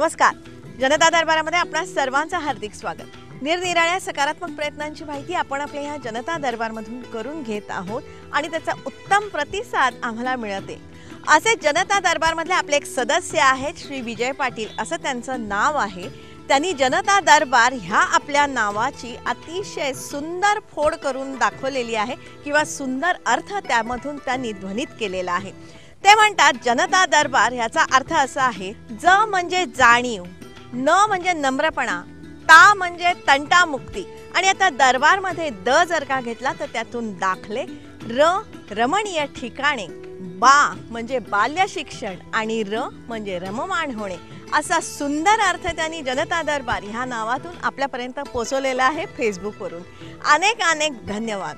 नमस्कार. जनता दरबारामध्ये आपणा सर्वांचं हार्दिक स्वागत. निरनिराळ्या सकारात्मक प्रयत्नांची माहिती आपण आपल्या या जनता दरबारमधून करून घेत आहोत आणि त्याचा उत्तम प्रतिसाद आम्हाला मिळते. असे जनता दरबारमधले आपले एक सदस्य आहेत श्री विजय पाटील, असं त्यांचं नाव आहे. त्यांनी जनता दरबार ह्या आपल्या नावाची अतिशय सुंदर फोड करून दाखवलेली आहे किंवा सुंदर अर्थ त्यामधून त्यांनी ध्वनित केलेला आहे. ते म्हणतात जनता दरबार याचा अर्थ असा आहे, ज म्हणजे जाणीव, न म्हणजे नम्रपणा, ता म्हणजे तंटामुक्ती आणि आता दरबारमध्ये द जर का घेतला तर त्यातून दाखले, र रमणीय ठिकाणे, बा म्हणजे बाल्य शिक्षण आणि र म्हणजे रममाण होणे, असा सुंदर अर्थ त्यांनी जनता दरबार ह्या नावातून आपल्यापर्यंत पोहोचवलेला आहे फेसबुकवरून. अनेक अनेक धन्यवाद.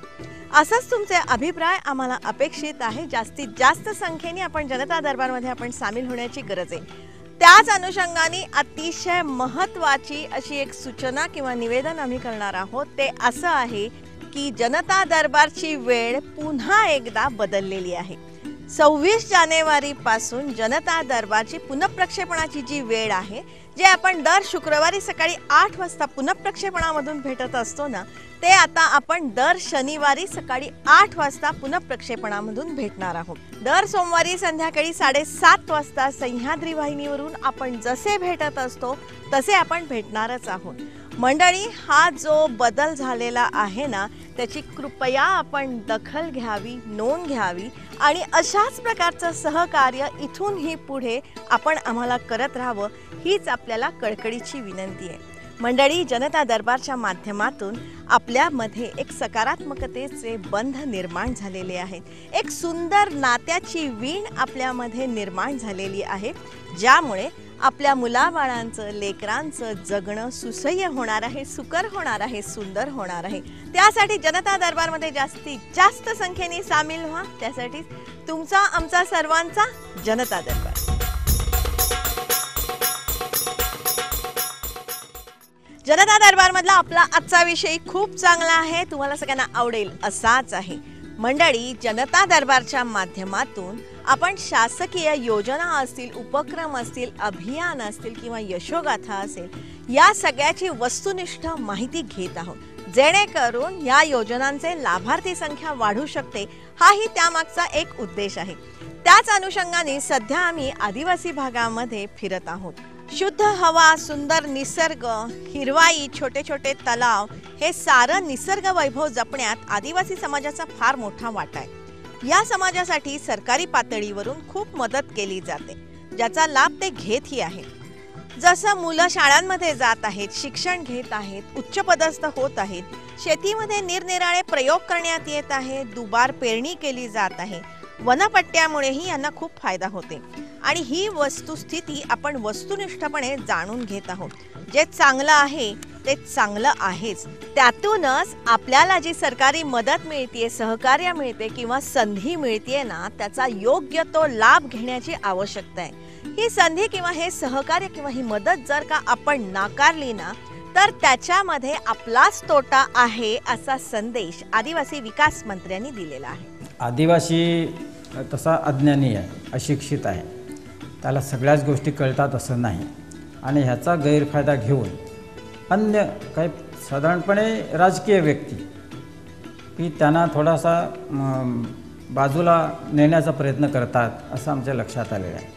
असंच तुमचे अभिप्राय आम्हाला अपेक्षित आहे. जास्तीत जास्त संख्येने आपण जनता दरबारमध्ये आपण सामील होण्याची गरज आहे. त्याच अनुषंगाने अतिशय महत्त्वाची अशी एक सूचना किंवा निवेदन आम्ही करणार आहोत. ते असं आहे की जनता दरबारची वेळ पुन्हा एकदा बदललेली आहे. 26 जानेवारी पासून जनता दरबारची पुनःप्रक्षेपणाची जी वेळ आहे, जे आपण दर शुक्रवारी सकाळी 8 वाजता पुनःप्रक्षेपणामधून भेटत असतो ना, ते आता आपण दर शनिवारी सकाळी 8 वाजता पुनःप्रक्षेपणामधून भेटणार आहोत. दर सोमवारी संध्याकाळी 7:30 वाजता सह्याद्री वाहिनीवरून आपण जसे भेटत असतो तसे आपण भेटणारच आहोत. मंडळी, हा जो बदल झालेला आहे ना, त्याची कृपया आपण दखल घ्यावी, नोंद घ्यावी आणि अशाच प्रकारचं सहकार्य इथूनही पुढे आपण आम्हाला करत राहावं, हीच आपल्याला कळकळीची विनंती आहे. मंडळी, जनता दरबारच्या माध्यमातून आपल्यामध्ये एक सकारात्मकतेचे बंध निर्माण झालेले आहेत. एक सुंदर नात्याची वीण आपल्यामध्ये निर्माण झालेली आहे, ज्यामुळे आपल्या मुलाबाळांचं, लेकरांचं जगणं सुसह्य होणार आहे, सुकर होणार आहे, सुंदर होणार आहे. त्यासाठी जनता दरबारमध्ये जास्तीत जास्त संख्येने सामील व्हा. त्यासाठी तुमचा, आमचा सर्वांचा जनता दरबार. जनता दरबारमधला आपला आजचा विषय खूप चांगला आहे, तुम्हाला सगळ्यांना आवडेल असाच आहे. मंडळी, जनता दरबारच्या माध्यमातून आपण शासकीय योजना असतील, उपक्रम असतील, अभियान असतील किंवा यशोगाथा असेल, या सगळ्याची वस्तुनिष्ठ माहिती घेत आहोत, जेणेकरून या योजनांचे लाभार्थी संख्या वाढू शकते. हाही त्यामागचा एक उद्देश आहे. त्याच अनुषंगाने सध्या आम्ही आदिवासी भागामध्ये फिरत आहोत. शुद्ध हवा, सुंदर निसर्ग, हिरवाई, छोटे छोटे तलाव, हे सारं निसर्ग वैभव जपण्यात आदिवासी समाजाचा फार मोठा वाटा आहे. या समाजासाठी सरकारी पातळीवरून खूप मदत केली जाते, ज्याचा लाभ ते घेतही आहेत. जसं मुलं शाळांमध्ये जात आहेत, शिक्षण घेत आहेत, उच्च पदस्थ होत आहेत, शेतीमध्ये निरनिराळे प्रयोग करण्यात येत आहे, दुबार पेरणी केली जात आहे, वनपट्ट्यामुळेही यांना खूप फायदा होते. आणि ही वस्तुस्थिती आपण वस्तुनिष्ठपणे जाणून घेत आहोत. जे चांगलं आहे ते चांगलं आहेच. त्यातूनच आपल्याला जी सरकारी मदत मिळते, सहकार्य मिळते किंवा संधी मिळते ना, त्याचा योग्य तो लाभ घेण्याची आवश्यकता आहे. ही संधी किंवा हे सहकार्य किंवा ही मदत जर का आपण नाकारली ना, तर त्याच्यामध्ये आपलाच तोटा आहे, असा संदेश आदिवासी विकास मंत्र्यांनी दिलेला आहे. आदिवासी तसा अज्ञानी आहे, अशिक्षित आहे, त्याला सगळ्याच गोष्टी कळतात असं नाही. आणि ह्याचा गैरफायदा घेऊन अन्य काही साधारणपणे राजकीय व्यक्ती की त्यांना थोडासा बाजूला नेण्याचा प्रयत्न करतात, असं आमच्या लक्षात आलेलं आहे.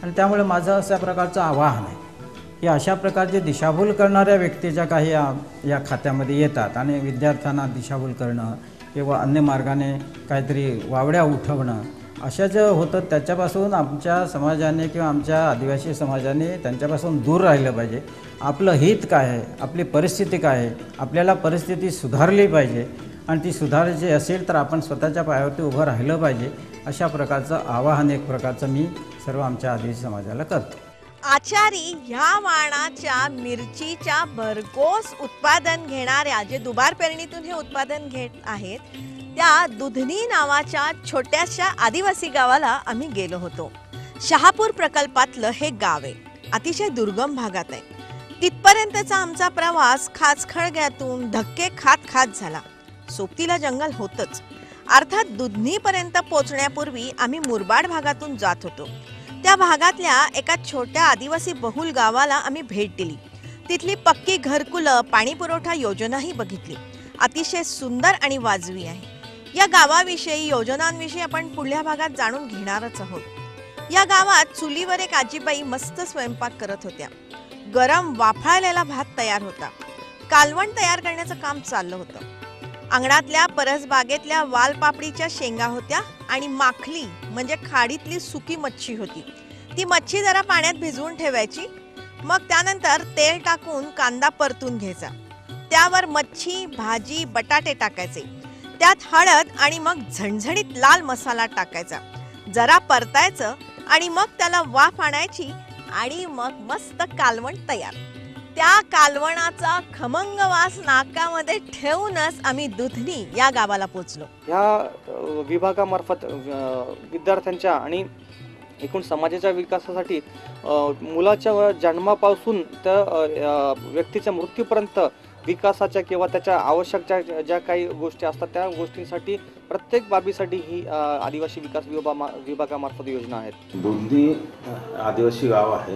आणि त्यामुळे माझं अशा प्रकारचं आवाहन आहे की अशा प्रकारचे दिशाभूल करणाऱ्या व्यक्तीच्या काही या खात्यामध्ये येतात आणि विद्यार्थ्यांना दिशाभूल करणं किंवा अन्य मार्गाने काहीतरी वावड्या उठवणं, अशा जे होतं त्याच्यापासून आमच्या समाजाने किंवा आमच्या आदिवासी समाजाने त्यांच्यापासून दूर राहिलं पाहिजे. आपलं हित काय आहे, आपली परिस्थिती काय आहे, आपल्याला परिस्थिती सुधारली पाहिजे आणि ती सुधारायची असेल तर आपण स्वतःच्या पायावरती उभं राहिलं पाहिजे. अशा प्रकारचं आवाहन एक प्रकारचं मी सर्व आमच्या आदिवासी समाजाला करतो. आचारी ह्या वाणाच्या मिरचीच्या भरघोस उत्पादन घेणाऱ्या, जे दुबार पेरणीतून हे उत्पादन घेत आहेत, त्या दुधनी नावाच्या छोट्याशा आदिवासी गावाला आम्ही गेलो होतो. शहापूर प्रकल्पातलं हे गाव आहे, अतिशय दुर्गम भागात आहे. तिथपर्यंतचा आमचा प्रवास खाचखळग्यातून धक्के खात खात झाला. सोबतीला जंगल होतच. अर्थात दुधनीपर्यंत पोहोचण्यापूर्वी आम्ही मुरबाड भागातून जात होतो. त्या भागातल्या एका छोट्या आदिवासी बहुल गावाला आम्ही भेट दिली. तिथली पक्की घरकुलं, पाणी पुरवठा योजनाही बघितली. अतिशय सुंदर आणि वाजवी आहे. या गावाविषयी, योजनांविषयी आपण पुढल्या भागात जाणून घेणारच आहोत. या गावात चुलीवर एक आजीबाई मस्त स्वयंपाक करत होत्या. गरम वाफाळलेला भात तयार होता. कालवण तयार करण्याचं काम चाललं होतं. अंगणातल्या परसबागेतल्या वालपापडीच्या शेंगा होत्या आणि माखली म्हणजे खाडीतली सुकी मच्छी होती. ती मच्छी जरा पाण्यात भिजवून ठेवायची. मग त्यानंतर तेल टाकून कांदा परतून घ्यायचा. त्यावर मच्छी, भाजी, बटाटे टाकायचे. त्यात हळद आणि मग झणझणीत लाल मसाला टाकायचा. जरा परतायचं आणि मग त्याला वाफ आणायची आणि मग मस्त कालवण तयार. त्या कालवणाचा खमंग वास नाकामध्ये ठेवूनच आम्ही दुधनी या गावाला पोहोचलो. ह्या विभागामार्फत विद्यार्थ्यांच्या आणि एकूण समाजाच्या विकासासाठी मुलाच्या जन्मापासून त्या व्यक्तीच्या मृत्यूपर्यंत विकासाच्या किंवा त्याच्या आवश्यक ज्या काही गोष्टी असतात त्या गोष्टींसाठी प्रत्येक बाबीसाठी ही आदिवासी विकास विभागामार्फत योजना आहेत. दुधनी आदिवासी गाव आहे.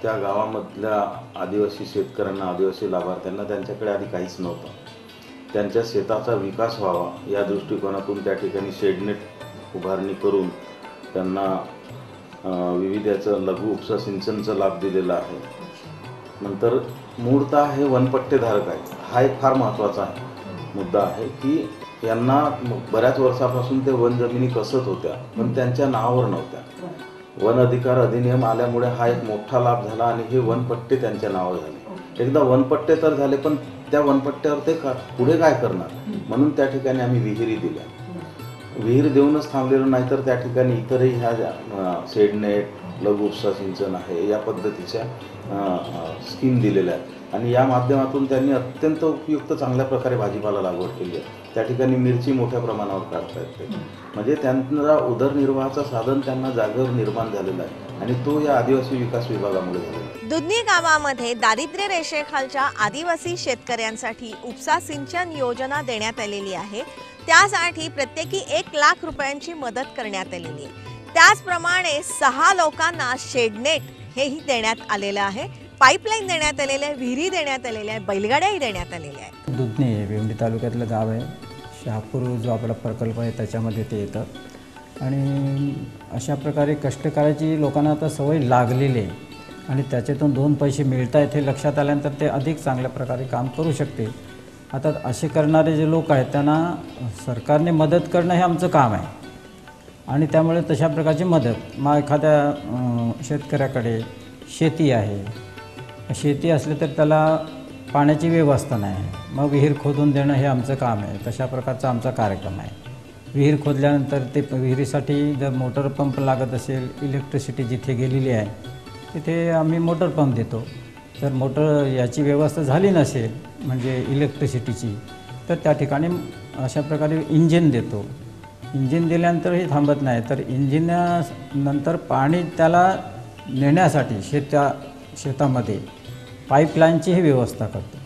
त्या गावामधल्या आदिवासी शेतकऱ्यांना, आदिवासी लाभार्थ्यांना त्यांच्याकडे आधी काहीच नव्हतं. त्यांच्या शेताचा विकास व्हावा या दृष्टिकोनातून त्या ठिकाणी शेडनेट उभारणी करून त्यांना विविध याचं लघु उपसा सिंचनचा लाभ दिलेला आहे. नंतर मूळतः हे वनपट्टेधारक आहेत. हा एक फार महत्त्वाचा मुद्दा आहे की यांना बऱ्याच वर्षापासून ते वन जमिनी कसत होत्या पण त्यांच्या नावावर नव्हत्या. वन अधिकार अधिनियम आल्यामुळे हा एक मोठा लाभ झाला आणि हे वनपट्टे त्यांच्या नावावर झाले. एकदा वनपट्टे तर झाले पण त्या वनपट्ट्यावर ते पुढे काय करणार म्हणून त्या ठिकाणी आम्ही विहिरी दिल्या. विहीर देऊनच थांबलेलो नाही तर त्या ठिकाणी इतरही ह्या शेडनेट, लघु उपसा सिंचन आहे या पद्धतीच्या स्कीम दिलेल्या आहेत आणि या माध्यमातून त्यांनी अत्यंत उपयुक्त चांगल्या प्रकारे भाजीपाला लागवड केली आहे. त्या ठिकाणी मिरची मोठ्या प्रमाणावर काढता येते. म्हणजे त्यांना उदरनिर्वाहाचं साधन त्यांना जागेवर निर्माण झालेलं आहे आणि तो या आदिवासी विकास विभागामुळे झालेला आहे. दुधनी गावामध्ये दारिद्र्य रेषेखालच्या आदिवासी शेतकऱ्यांसाठी उपसा सिंचन योजना देण्यात आलेली आहे. त्यासाठी प्रत्येकी 1 लाख रुपयांची मदत करण्यात आलेली आहे. त्याचप्रमाणे 6 लोकांना शेडनेट हेही देण्यात आलेलं आहे. पाईपलाईन देण्यात आलेलं आहे, विहिरी देण्यात आलेल्या आहे, बैलगाड्याही देण्यात आलेल्या आहेत. दुधनी हे भिवंडी तालुक्यातलं गाव आहे. शहापूर जो आपला प्रकल्प आहे त्याच्यामध्ये ते येतं आणि अशा प्रकारे कष्ट करायची लोकांना आता सवय लागलेली आहे आणि त्याच्यातून 2 पैसे मिळत आहेत हे लक्षात आल्यानंतर ते अधिक चांगल्या प्रकारे काम करू शकते. आता असे करणारे जे लोक आहेत त्यांना सरकारने मदत करणं हे आमचं काम आहे आणि त्यामुळे तशा प्रकारची मदत मग एखाद्या शेतकऱ्याकडे शेती आहे, शेती असले तर त्याला पाण्याची व्यवस्था नाही, मग विहीर खोदून देणं हे आमचं काम आहे. तशा प्रकारचा आमचा कार्यक्रम आहे. विहीर खोदल्यानंतर ते विहिरीसाठी जर मोटर पंप लागत असेल, इलेक्ट्रिसिटी जिथे गेलेली आहे तिथे आम्ही मोटर पंप देतो. जर मोटर याची व्यवस्था झाली नसेल म्हणजे इलेक्ट्रिसिटीची तर त्या ठिकाणी अशा प्रकारे इंजिन देतो. इंजिन दिल्यानंतरही थांबत नाही तर इंजिननंतर पाणी त्याला नेण्यासाठी शेतामध्ये पाईपलाईनचीही व्यवस्था करतो.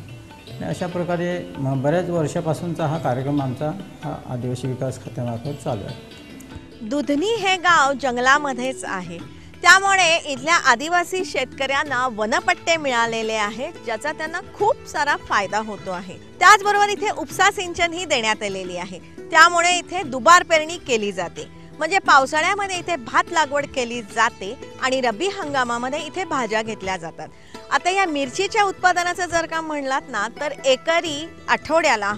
आणि अशा प्रकारे बऱ्याच वर्षापासूनचा हा कार्यक्रम आमचा हा आदिवासी विकास खात्यामार्फत चालू आहे. दुधनी हे गाव जंगलामध्येच आहे. त्यामुळे इथल्या आदिवासी शेतकऱ्यांना वनपट्टे मिळालेले आहेत ज्याचा त्यांना खूप सारा फायदा होतो आहे. त्याचबरोबर इथे उपसा सिंचन ही देण्यात आलेली आहे. त्यामुळे इथे दुबार पेरणी केली जाते. म्हणजे पावसाळ्यामध्ये इथे भात लागवड केली जाते आणि रब्बी हंगामामध्ये इथे भाज्या घेतल्या जातात. आता या मिरचीच्या उत्पादनाचं जर का म्हणलात ना तर एकरी आठवड्याला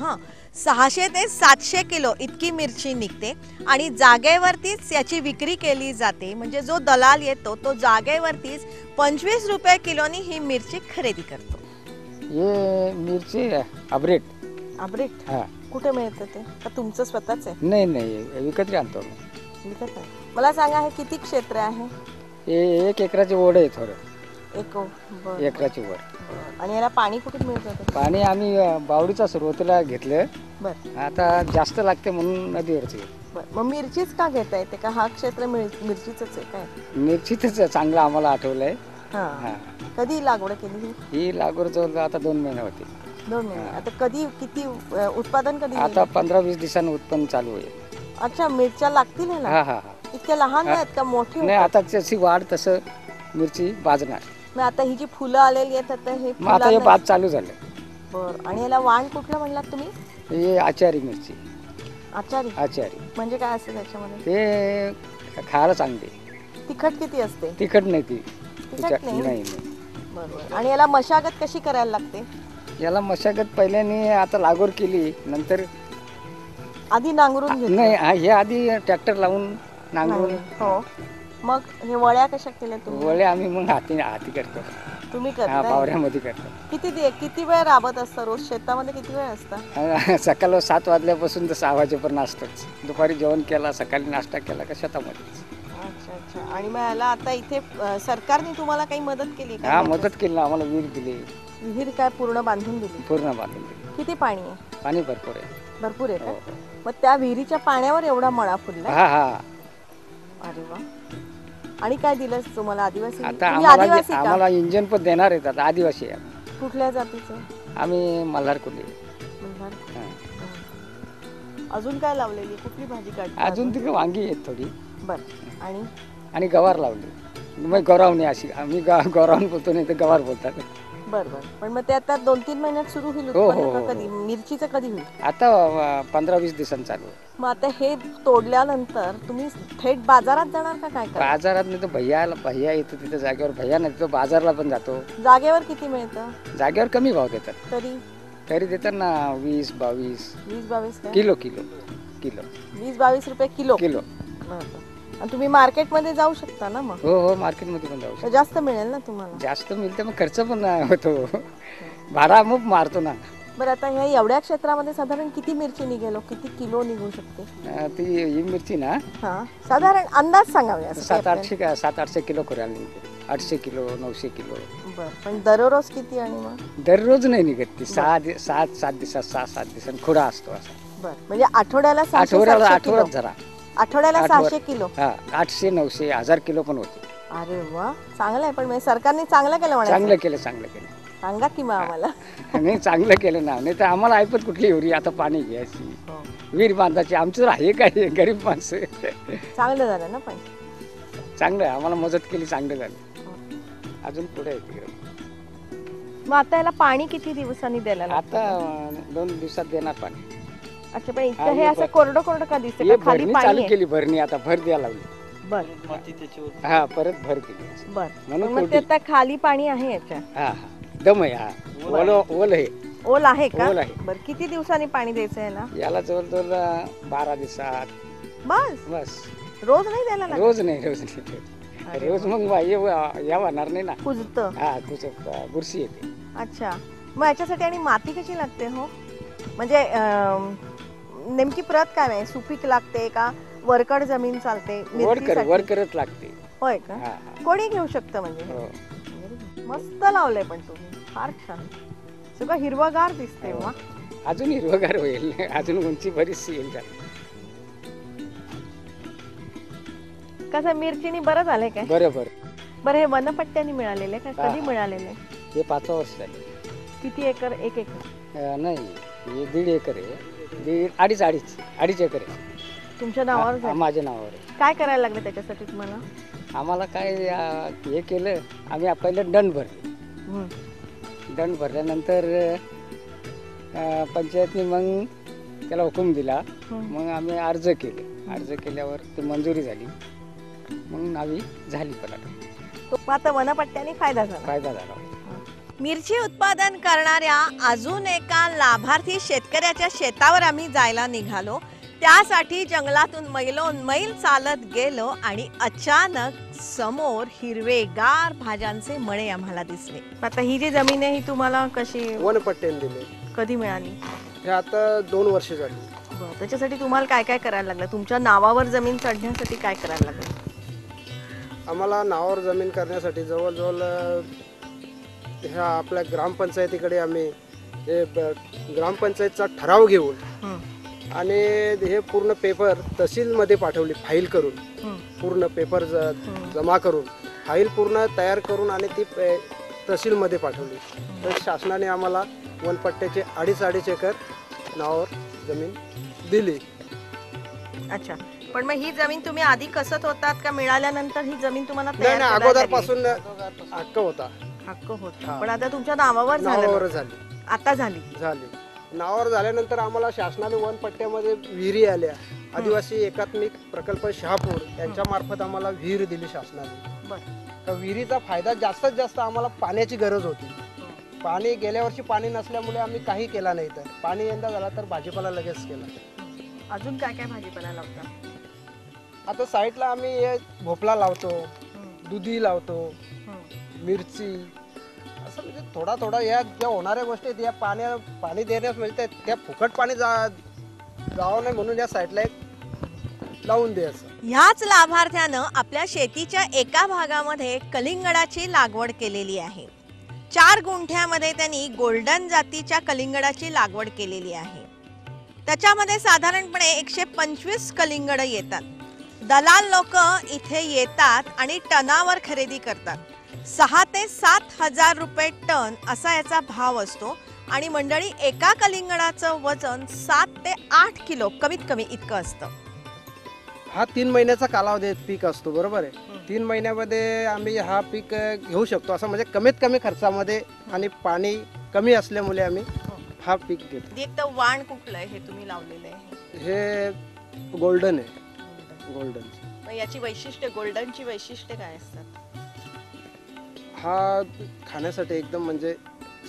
600 ते 700 किलो इतकी मिरची निघते आणि जागेवरतीच याची विक्री केली जाते. म्हणजे जो दलाल येतो तो जागेवरतीच 25 रुपये किलोनी ही मिरची खरेदी करतो. ये मिरची अब्रेट. अब्रेट हा. कुठे मिळतं ते? का तुमचं स्वतःच आहे? नाही विकत आणतो. विकत आहे. मला सांगा हे किती क्षेत्र आहे? हे 1 एकराची ओढ आहे. थोडं 1 एकराची ओढ. आणि याला पाणी कुठून मिळतं? पाणी आम्ही बावडीचा सुरुवातीला घेतलं. बरं. आता जास्त लागते म्हणून नदीवरच. मग मिरचीच का घेता येते? का हा क्षेत्र मिरचीच आहे काय? मिरचीच चांगलं आम्हाला आठवलंय. कधी लागवड केली ही लागवड जवळ आता 2 महिने होते. 2 महिने. आता कधी किती उत्पादन कधी? आता 15-20 दिवसांनी उत्पन्न चालू होईल. अच्छा, मिरच्या लागतील ह्याला? हा. इतक्या लहान आहेत का मोठी नाही होतात? आता त्याची वाढ तसं मिरची भाजणार. मग आता ही जी फुलं आलेली आहेत आता हे मग आता हे फुलांना- भात चालू झालं. बरं. आणि याला वाण कुठलं म्हणलात तुम्ही? हे आचारी मिरची. आचारी आचारी म्हणजे काय असतं त्याच्यामध्ये? ते खायला चांगली. तिखट किती असते? तिखट नाही ती. तिखट नाही? नाही. बरोबर. आणि याला मशागत कशी करायला लागते? याला मशागत पहिल्याने आता लागवड केली नंतर आधी नांगरून घेतलं? नाही हे आधी ट्रॅक्टर लावून नांगरून हो. मग हे वळ्या कशा केल्या तुम्ही? वळे आम्ही मग हाती करतो. तुम्ही हा करताय? पावऱ्यामध्ये करतो. किती वेळ राबत असता रोज शेतामध्ये? किती वेळ असता? सकाळी 7 वाजल्यापासून तर 6 वाजेपर्यंत असतोच. दुपारी जेवण केला, सकाळी नाश्ता केला का शेतामध्येच. अच्छा. आणि मग याला आता इथे सरकारने तुम्हाला काही मदत केली का? हा मदत केली ना, आम्हाला विहीर दिली. विहीर काय पूर्ण बांधून दिली? पूर्ण बांधून दिली. किती पाणी आहे? पाणी भरपूर आहे. भरपूर आहे का? हो. मग त्या विहिरीच्या पाण्यावर एवढा मळा फुलला? हा. अरे वा. आणि काय दिलं तुम्हाला? आदिवासी? आता तुम्ही आदिवासी का? आम्हाला इंजन पण देणार आहेत. आता आदिवासी आहे आम्ही. कुठल्या जातीचं? आम्ही मल्हार कोल्हे. मल्हार. हा. अजून काय लावलेली? कुठली भाजी काढली? अजून तिकडे वांगी आहेत थोडी. बरं. आणि गवार लावली. मग गौरावणे अशी आम्ही गौरावून बोलतो, नाही तर गवार बोलतात. बरं. पण मग ते आता 2-3 महिन्यात सुरू होईल हो, उत्पन्न हो, का हो. कधी? मिरचीचं कधी होईल? आता 15-20 दिवसांनी चालू आहे. मग आता हे तोडल्यानंतर तुम्ही थेट बाजारात जाणार का काय करा? बाजारात नाही तर भैया येतो तिथं जागेवर. भैया नाही तो बाजारला पण जातो. जागेवर किती मिळतं? जागेवर कमी भाव देतात. तरी देतात ना 20-22 20-22 काय? किलो 20-22 रुपये किलो. बरं. आणि तुम्ही मार्केटमध्ये जाऊ शकता ना मग? हो मार्केटमध्ये पण जाऊ शकतो. तर जास्त मिळेल ना तुम्हाला? जास्त मिळते मग खर्च पण होतो. भाडा मग मारतो ना. बरं. आता ह्या एवढ्या क्षेत्रामध्ये साधारण किती मिरची निघेल? किती किलो निघू शकते? ती ही मिरची ना हा साधारण अंदाज सांगावे असं काही आपल्याला. 700-800 किलो करायला निघते. 800 किलो 900 किलो. बरं. पण दररोज किती? आणि मग दररोज नाही निघत ती. 7 दिवसांनी खोडा असतो असा. बरं. म्हणजे आठवड्याला आठवड्यात 700 किलो? जरा आठवड्याला आठवड- 600 किलो? हा 800 900 1000 किलो पण होते. अरे वा. चांगलं आहे. पण म्हणजे सरकारने चांगलं केलं म्हणायचं. चांगलं केलं. सांगा की मग आम्हाला. नाही चांगलं केलं ना. नाही तर आम्हाला ऐपत कुठली एवढी आता पाणी घ्यायची, हो. विहीर बांधायची. आमचं आहे काय गरीब माणसं. चांगलं झालं ना. पण चांगलं आहे. आम्हाला मदत केली, चांगलं झालं. अजून पुढे आहे तिकडे. मग आता याला पाणी किती दिवसांनी द्यायला लागतं? आता 2 दिवसात देणार पाणी. अच्छा. पण हा, इतकं हे हे असं कोरडं का दिसतं? हे का खाली भरणी पाणी चालू आहे? केली. भरणी आता भर द्यायला लागली. बरं. हा परत भर दिली. बरं. म्हणून मग ते आता खाली पाणी आहे याच्या? हा दम आहे. हा ओल आहे. ओल आहे का? ओल आहे. बरं. किती दिवसांनी पाणी द्यायचं याला? याला जवळजवळ 12 दिवसात बस. रोज नाही द्यायला लागत? रोज नाही. रोज मग या होणार नाही ना. कुजतं. हा तुझं बुरशी येते. अच्छा. मग याच्यासाठी आणि माती कशी लागते हो? म्हणजे नेमकी प्रत काय आहे? सुपीक लागते का वरकड जमीन चालते मिरचीसाठी? वरकरच लागते. होय का? हा कोणी घेऊ शकतं म्हणजे? हो. मस्त लावलंय पण तुम्ही. फार छान. सगळं हिरवगार दिसते. वा. अजून हिरवगार होईल. अजून उंची बरीचशी येईल. कसं मिरचीनी बरं झालंय काय? बरोबर. बरं. हे वनपट्ट्याने मिळालेले का? कधी हा. मिळालेले? हे 5 वर्ष झाले. किती एकर? 1 एकर? नाही हे 1.5 एकर आहे. 2.5 एकर आहे. तुमच्या नावावर झालं? माझ्या नावावर आहे. काय करायला लागलं त्याच्यासाठी तुम्हाला? आम्हाला काय हे केलं. आम्ही पहिलं दंड भरले. हम्म. दंड भरल्यानंतर पंचायतने मग त्याला हुकूम दिला. हम्म. मग आम्ही अर्ज केले. अर्ज केल्यावर ती मंजुरी झाली. मग नावी झाली. पण आता वनपट्ट्याने फायदा झाला. फायदा झाला. मिरची उत्पादन करणाऱ्या अजून एका लाभार्थी शेतकऱ्याच्या शेतावर आम्ही जायला निघालो. त्यासाठी जंगलातून मैलोनमैल चालत गेलो आणि अचानक समोर हिरवेगार भाज्यांचे मळे आम्हाला दिसले. आता ही जी जमीन आहे ही तुम्हाला कशी वनपट्ट्याने दिले. कधी मिळाली? हे आता 2 वर्ष झाली. बरं. त्याच्यासाठी तुम्हाला काय काय करायला लागलं? तुमच्या नावावर जमीन चढण्यासाठी काय करायला लागलं? आम्हाला नावावर जमीन करण्यासाठी जवळजवळ ह्या आपल्या ग्रामपंचायतीकडे आम्ही ग्रामपंचायतचा ठराव घेऊन हं. आणि हे पूर्ण पेपर तहसीलमध्ये पाठवली. फाईल करून हं. पूर्ण पेपर जमा करून फाईल पूर्ण तयार करून आणि ती तहसीलमध्ये पाठवली. तर शासनाने आम्हाला वनपट्ट्याचे 2.5 एकर नावावर जमीन दिली. अच्छा. पण मग ही जमीन तुम्ही आधी कसत होतात का मिळाल्यानंतर ही जमीन तुम्हाला नाही तयार नाही, करायला अगोदर लागली? पासून हक्क होता. हक्क होता हा. पण आता तुमच्या नावावर नावावर झालं झाली आता झाली नावावर झाल्यानंतर आम्हाला शासनाने वन पट्ट्यामध्ये विहिरी आल्या. आदिवासी एकात्मिक प्रकल्प शहापूर यांच्या मार्फत आम्हाला विहीर दिली शासनाने. बरं. तर विहिरीचा फायदा जास्तीत जास्त आम्हाला पाण्याची गरज होती. पाणी गेल्या वर्षी पाणी नसल्यामुळे आम्ही काही केला नाही. तर पाणी यंदा झाला तर भाजीपाला लगेच केला. अजून काय काय भाजीपाला लावता? आता साईडला आम्ही हे भोपळा लावतो, दुधी लावतो, मिरची, असं म्हणजे थोडा थोडा या ज्या होणाऱ्या गोष्टी आहेत, या पाणी देण्यास म्हणजे त्या फुकट पाणी जावं नाही म्हणून या साईडला एक लावून द्यायचं. ह्याच लाभार्थ्यानं आपल्या शेतीच्या एका भागामध्ये कलिंगडाची लागवड केलेली आहे. 4 गुंठ्यामध्ये त्यांनी गोल्डन जातीच्या कलिंगडाची लागवड केलेली आहे. त्याच्यामध्ये साधारणपणे 125 कलिंगड येतात. दलाल लोक इथे येतात आणि टनावर खरेदी करतात. 6 ते 7 हजार रुपये टन असा याचा भाव असतो आणि मंडळी एका कलिंगडाचं वजन 7 ते 8 किलो कमीत कमी इतकं असतं. हा 3 महिन्याचा कालावधी पीक असतो, बरोबर आहे. 3 महिन्यामध्ये आम्ही हा पीक घेऊ शकतो, असं म्हणजे कमीत कमी खर्चामध्ये आणि पाणी कमी असल्यामुळे आम्ही हा पीक घेतो. एक तर वाण कुठलं आहे हे तुम्ही लावलेलं आहे? हे गोल्डन आहे. गोल्डन मग याची वैशिष्ट्य, गोल्डनची वैशिष्ट्य काय असतात? हा खाण्यासाठी एकदम म्हणजे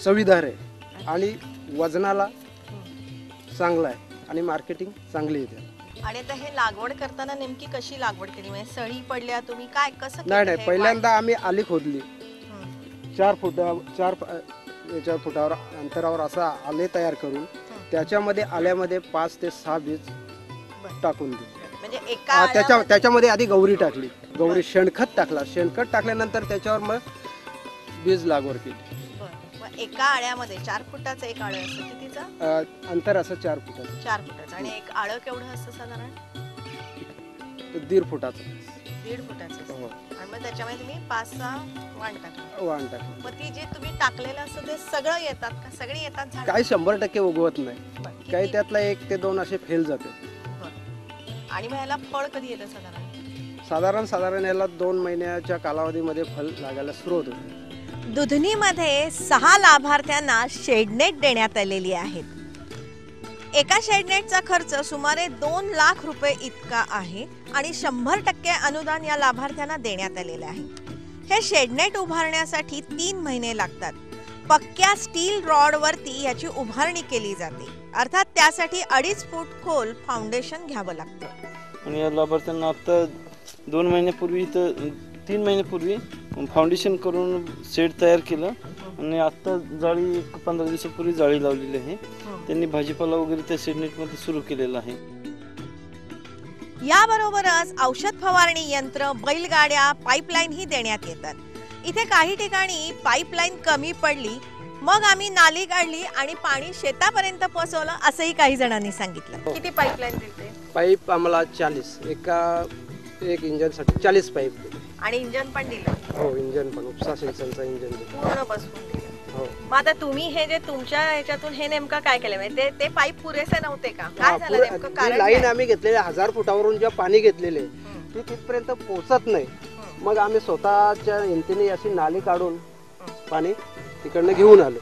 चवीदार आहे आणि वजनाला चांगला आहे आणि मार्केटिंग चांगली येते. आणि आता हे लागवड करताना नेमकी कशी लागवड केली? म्हणजे सळी पडल्या तुम्ही काय कसं केलं नाही नाही, हे? पहिल्यांदा आम्ही आली खोदली. हं. 4 फुटावर अंतरावर असा आले तयार करून त्याच्यामध्ये आल्यामध्ये 5 ते 6 बीज टाकून दिली. म्हणजे एका त्याच्यामध्ये आधी गौरी टाकली. गौरी शेणखत टाकला. शेणखत टाकल्यानंतर त्याच्यावर मग बीज लागवड केली. मग एका आळ्यामध्ये 4 फुटाचं एक आळं असतं, कितीचं अंतर असं 4 फुटाचं. 4 फुटाचं. आणि एक आळं केवढं असतं साधारण? 1.5 फुटाचं. 1.5 फुटाचं असतं. हो. आणि मग त्याच्यामध्ये तुम्ही 5-6 वाण टाकलं. वाण टाकलं. मग ती जे तुम्ही टाकलेलं असतं ते सगळं येतात का? सगळी येतात झाडं? काही 100% उगवत नाही. बरं, किती? काही त्यातला 1 ते 2 असे फेल जाते. बरं. आणि मग ह्याला फळ कधी येतं साधारण? साधारण याला 2 महिन्याच्या कालावधीमध्ये फळ लागायला सुरुवात होते. दुधनीमध्ये 6 लाभार्थ्यांना शेडनेट देण्यात आलेली आहेत. एका शेडनेटचा खर्च सुमारे 2 लाख रुपये इतका आहे आणि 100% अनुदान या लाभार्थ्यांना देण्यात आलेले आहे. हे शेडनेट उभारण्यासाठी 3 महिने लागतात. पक्क्या स्टील रॉडवरती याची उभारणी केली जाते. अर्थात त्यासाठी 2.5 फूट खोल फाउंडेशन घ्यावं लागतं. आणि या लाभार्थ्यांना आता 2 महिन्यापूर्वी तर 3 महिन्यापूर्वी फाउंडेशन करून शेड तयार केलं आणि आता जाळी 15 दिवसापूर्वी जाळी लावलेली आहे. त्यांनी भाजीपाला वगैरे त्या शेडनेटमध्ये सुरू केलेला आहे. याबरोबरच औषध फवारणी यंत्र, बैलगाड्या, पाईपलाईन ही देण्यात येतात. इथे काही ठिकाणी पाईपलाईन कमी पडली, मग आम्ही नाली काढली आणि पाणी शेतापर्यंत पोहोचवलं, असंही काही जणांनी सांगितलं. किती पाईपलाईन दिलते? पाईप आम्हाला 40 एक इंजनसाठी 40 पाईप दिले. आणि इंजन पण दिलं? हो, इंजन पण उपसा सिंचनचं इंजन दिलं. पूर्ण बसवून दिलं. हो. मग आता तुम्ही हे जे तुमच्या ह्याच्यातून हे नेमकं काय केलं? म्हणजे ते पाईप पुरेसे नव्हते का? काय झालं नेमकं कारण? लाईन काय? आम्ही घेतलेले 1000 फुटावरून जे पाणी घेतलेले ते तिथपर्यंत पोहोचत नाही. मग आम्ही स्वतःच्या हिमतीने अशी नाली काढून पाणी तिकडनं घेऊन आलो.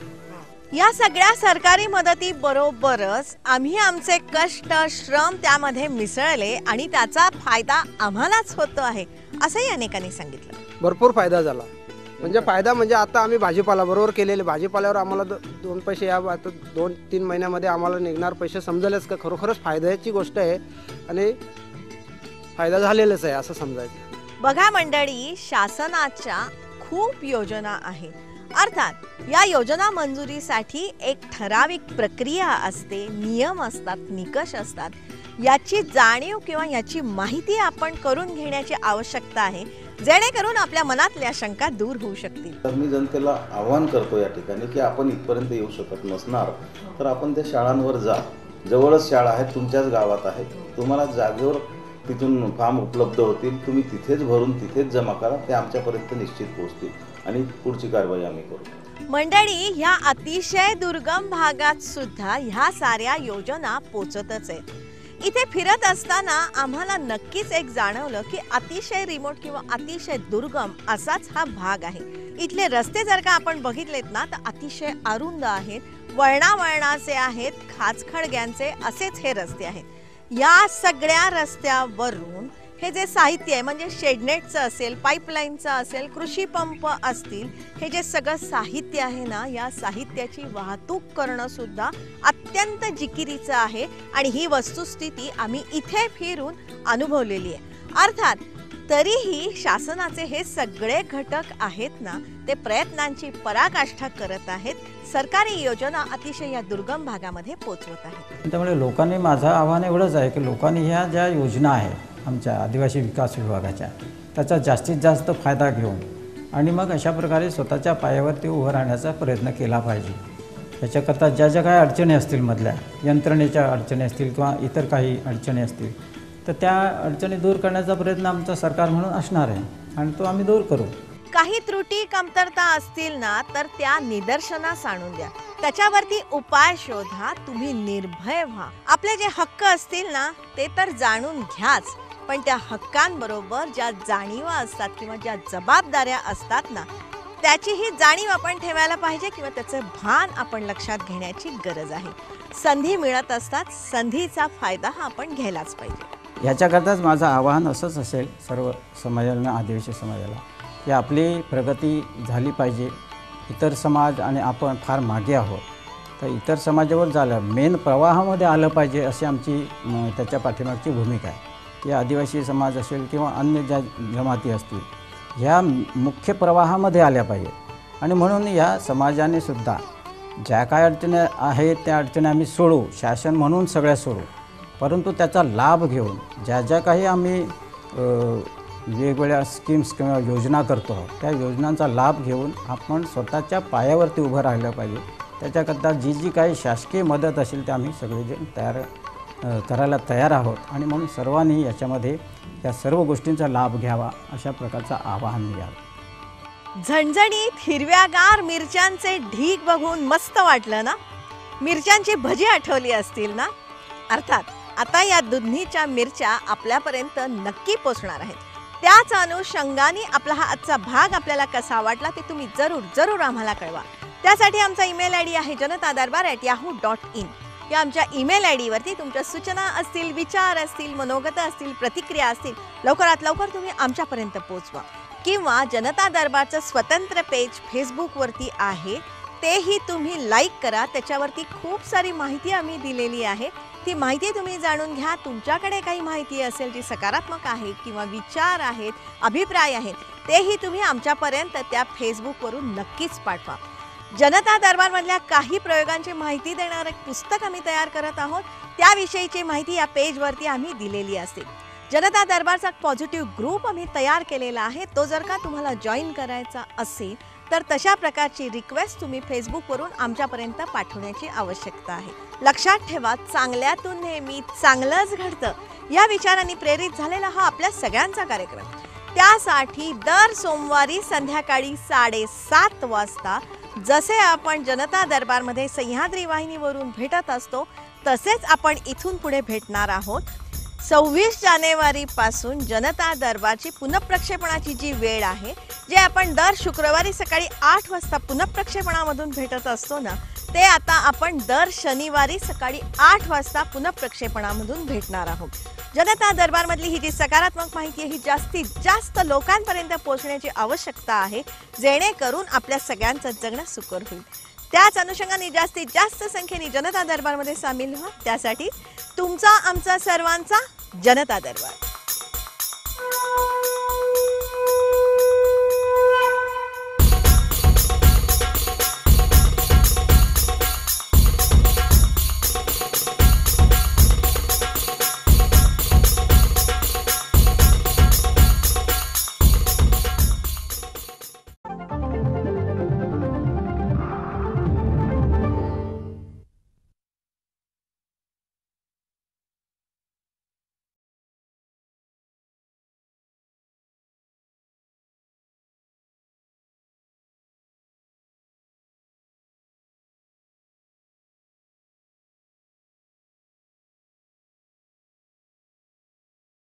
या सगळ्या सरकारी मदती बरोबरच आम्ही आमचे कष्ट, श्रम त्यामध्ये मिसळले आणि त्याचा फायदा आम्हालाच होतो आहे, असंही अनेकांनी सांगितलं. भरपूर फायदा झाला. म्हणजे फायदा म्हणजे आता आम्ही भाजीपाला बरोबर केलेले, भाजीपाल्यावर आम्हाला 2 पैसे या आता 2-3 महिन्यामध्ये आम्हाला निघणार पैसे समजलेच का खरोखरच फायद्याची गोष्ट आहे आणि फायदा झालेलाच आहे असं समजायचं. बघा मंडळी, शासनाच्या खूप योजना आहेत. अर्थात या योजना मंजुरीसाठी एक ठराविक प्रक्रिया असते, नियम असतात, निकष असतात. याची जाणीव किंवा याची माहिती आपण करून घेण्याची आवश्यकता आहे, जेणेकरून आपल्या मनातल्या शंका दूर होऊ शकतील. तर मी जनतेला आवाहन करतो या ठिकाणी की आपण इथपर्यंत येऊ शकत नसणार तर आपण त्या शाळांवर जा. जवळच शाळा आहेत, तुमच्याच गावात आहेत. तुम्हाला जागेवर तिथून फॉर्म उपलब्ध होतील. तुम्ही तिथेच भरून तिथेच जमा करा. ते आमच्यापर्यंत निश्चित पोहोचतील आणि पुढची कारवाई आम्ही करू. मंडळी, ह्या अतिशय दुर्गम भागात सुद्धा ह्या साऱ्या योजना पोचतच आहेत. इथे फिरत असताना आम्हाला नक्कीच एक जाणवलं की अतिशय रिमोट किंवा अतिशय दुर्गम असाच हा भाग आहे। इथले रस्ते जर का आपण बघितलेत ना तर अतिशय अरुंद आहेत, वळणावळणाचे आहेत, खाचखळग्यांचे असेच हे रस्ते आहेत। या सगळ्या रस्त्यावरून हे जे साहित्य आहे म्हणजे शेडनेटचं असेल, पाईपलाईनचं असेल, कृषी पंप असतील, हे जे सगळं साहित्य आहे ना, या साहित्याची वाहतूक करणं सुद्धा अत्यंत जिकिरीचं आहे आणि ही वस्तुस्थिती आम्ही इथे फिरून अनुभवलेली आहे। अर्थात तरीही शासनाचे हे सगळे घटक आहेत ना, ते प्रयत्नांची पराकाष्ठा करत आहेत, सरकारी योजना अतिशय या दुर्गम भागामध्ये पोहोचवत आहेत। त्यामुळे लोकांनी, माझं आव्हान एवढंच आहे की लोकांनी ह्या ज्या योजना आहेत आमच्या आदिवासी विकास विभागाच्या, त्याचा जास्तीत जास्त फायदा घेऊन आणि मग अशा प्रकारे स्वतःच्या पायावरती उभं राहण्याचा प्रयत्न केला पाहिजे। त्याच्याकरता ज्या ज्या काही अडचणी असतील, मधल्या यंत्रणेच्या अडचणी असतील किंवा इतर काही अडचणी असतील, तर त्या अडचणी दूर करण्याचा प्रयत्न आमचा सरकार म्हणून असणार आहे आणि तो आम्ही दूर करू। काही त्रुटी कमतरता असतील ना तर त्या निदर्शनास आणून द्या, त्याच्यावरती उपाय शोधा, तुम्ही निर्भय व्हा। आपले जे हक्क असतील ना ते तर जाणून घ्याच, पण त्या हक्कांबरोबर ज्या जाणीवा असतात किंवा ज्या जबाबदाऱ्या असतात ना, त्याचीही जाणीव आपण ठेवायला पाहिजे किंवा त्याचं भान आपण लक्षात घेण्याची गरज आहे। संधी मिळत असतात, संधीचा फायदा हा आपण घ्यायलाच पाहिजे। याच्याकरताच माझं आवाहन असंच असेल सर्व समाजाला, आदिवासी समाजाला, की आपली प्रगती झाली पाहिजे। इतर समाज आणि आपण फार मागे आहोत, तर इतर समाजावर झालं मेन प्रवाहामध्ये आलं पाहिजे अशी आमची त्याच्या पाठीमागची भूमिका आहे। या आदिवासी समाज असेल किंवा अन्य ज्या जमाती असतील, ह्या मुख्य प्रवाहामध्ये आल्या पाहिजे आणि म्हणून या समाजाने सुद्धा ज्या काय अडचणी आहेत त्या अडचणी आम्ही सोडवू, शासन म्हणून सगळ्या सोडवू, परंतु त्याचा लाभ घेऊन ज्या ज्या काही आम्ही वेगवेगळ्या स्कीम्स किंवा योजना करतो आहोत, त्या योजनांचा लाभ घेऊन आपण स्वतःच्या पायावरती उभं राहिलं पाहिजे। त्याच्याकरता जी जी काही शासकीय मदत असेल ते आम्ही सगळेजण करायला तयार आहोत आणि म्हणून सर्वांनी याच्यामध्ये या सर्व गोष्टींचा लाभ घ्यावा अशा प्रकारचं आवाहन मी द्यावं। झणझणीत हिरव्यागार मिरच्यांचे ढीग बघून मस्त वाटलं ना? मिरच्यांची भजी आठवली असतील ना? अर्थात आता या दुधनीच्या मिरच्या आपल्यापर्यंत नक्की पोचणार आहेत। त्याच अनुषंगाने आपला हा आजचा भाग आपल्याला कसा वाटला ते तुम्ही जरूर आम्हाला कळवा। त्यासाठी आमचा ईमेल आयडी आहे janatadarbar@yahoo.in। या आमच्या ईमेल आयडी वरती तुमच्या सूचना असतील, विचार असतील, मनोगत असतील, प्रतिक्रिया असतील, लवकरात लवकर तुम्ही आमच्यापर्यंत पोहोचवा। किंवा जनता दरबारचं स्वतंत्र पेज फेसबुकवरती आहे, तेही तुम्ही लाईक करा। त्याच्यावरती खूप सारी माहिती आम्ही दिलेली आहे, ती माहिती तुम्ही जाणून घ्या। तुमच्याकडे काही माहिती असेल जी सकारात्मक आहे किंवा विचार आहेत, अभिप्राय आहेत, तेही तुम्ही आमच्यापर्यंत त्या फेसबुकवरून नक्कीच पाठवा। जनता दरबारमधल्या काही प्रयोगांची माहिती देणारं एक पुस्तक आम्ही तयार करत आहोत, त्याविषयीची माहिती या पेजवरती आम्ही दिलेली असते। जनता दरबारचा पॉझिटिव्ह ग्रुप आम्ही तयार केलेला आहे, तो जर का तुम्हाला जॉईन करायचा असेल तर तशा प्रकारची रिक्वेस्ट तुम्ही फेसबुकवरून आमच्यापर्यंत पाठवण्याची आवश्यकता आहे। लक्षात ठेवा, चांगल्यातून नेहमी चांगलंच घडतं या विचारांनी प्रेरित झालेला हा आपल्या सगळ्यांचा कार्यक्रम। त्यासाठी दर सोमवारी संध्याकाळी 7:30 वाजता जसे आपण जनता दरबारमध्ये सह्याद्री वाहिनीवरून भेटत असतो, तसेच आपण इथून पुढे भेटणार आहोत। 26 जानेवारीपासून जनता दरबारची पुनःप्रक्षेपणाची जी वेळ आहे, जे आपण दर शुक्रवारी सकाळी 8 वाजता पुनःप्रक्षेपणामधून भेटत असतो ना, ते आता आपण दर शनिवारी सकाळी 8 वाजता पुनःप्रक्षेपणामधून भेटणार आहोत। जनता दरबारमधली ही जी सकारात्मक माहिती आहे ही जास्तीत जास्त लोकांपर्यंत पोहोचण्याची आवश्यकता आहे, जेणेकरून आपल्या सगळ्यांचं जगणं सुकर होईल। त्याच अनुषंगाने जास्तीत जास्त संख्येने जनता दरबारमध्ये सामील व्हा। त्यासाठी तुमचा, आमचा, सर्वांचा जनता दरबार।